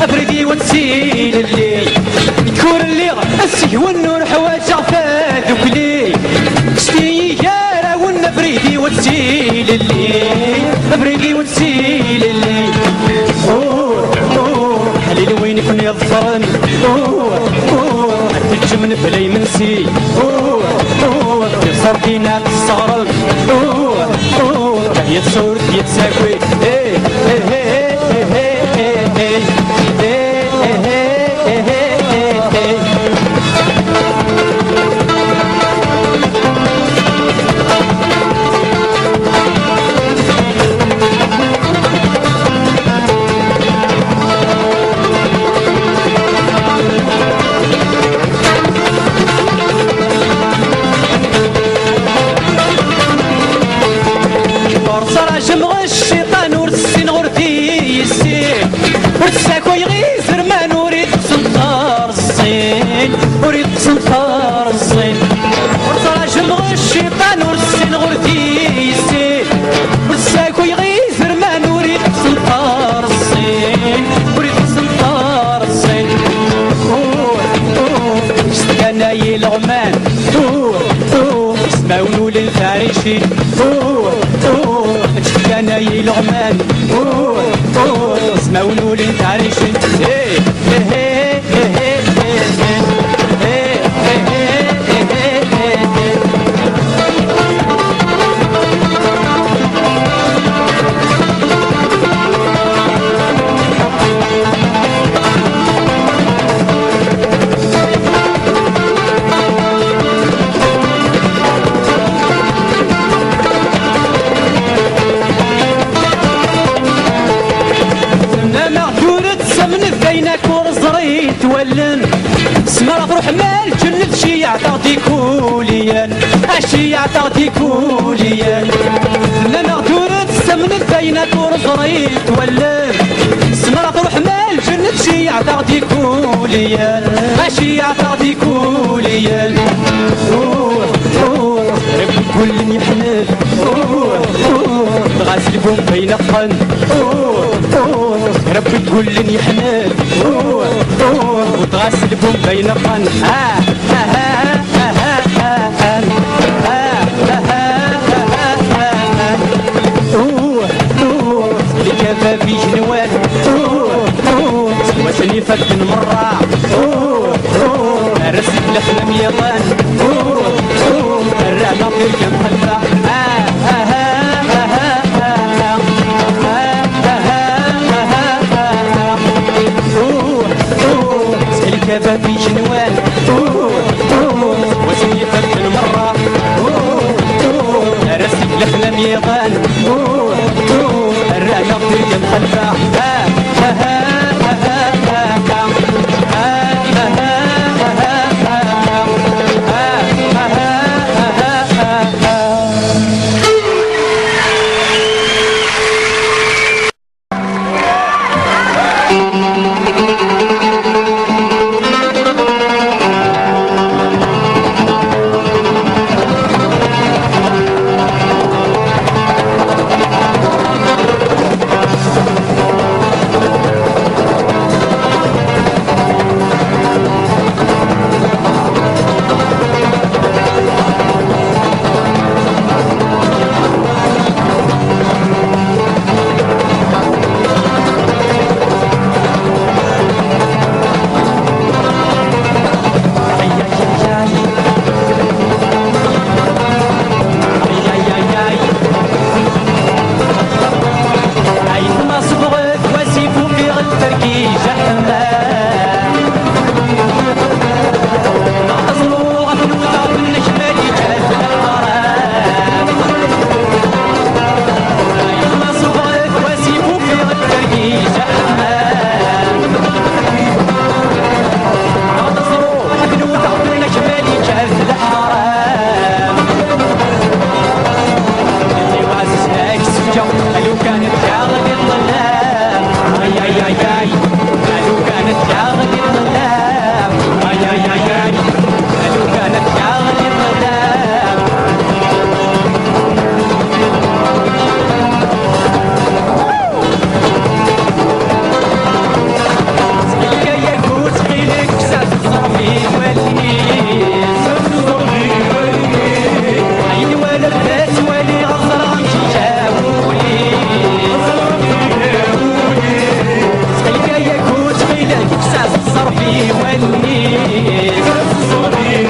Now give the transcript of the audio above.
افريدي ونسيل الليل كور اللي السي والنور حوايج عفاد وكلي كشتي يا راون افريدي ونسيل الليل افريدي ونسيل الليل حليل وين يكون يظفرني تجمن بلاي منسي في صرتينا الصغرم هي تصور يتساكوي وريد سنطار الصين وصرا جمغ الشيطان ورسين غردي السين والساكو يغيثر ما نوريد سنطار الصين وريد سنطار الصين اشتقانا يلغمان اسمعوا نول الفارشي اشتقانا يلغمان اسمعوا نول الفارشي سمر روح مال جنة شي يعطي كوليان اشي يعطي كوليان لما غدورت سمن بينك ورزريت ولان سمر روح مال جنة شي يعطي كوليان اشي يعطي كوليان ربي كل يحمل غاسلكم بين خن ربي كل يحمل وتغسلكم بين قن لكفى في جنوان وسني فتن مرة رسل لخلم يطان الرعنا في الجنب خلفه كفى في جنوان وسني فتن مرة رسل لخلم يطان الرعنا في الجنب خلفه الصغير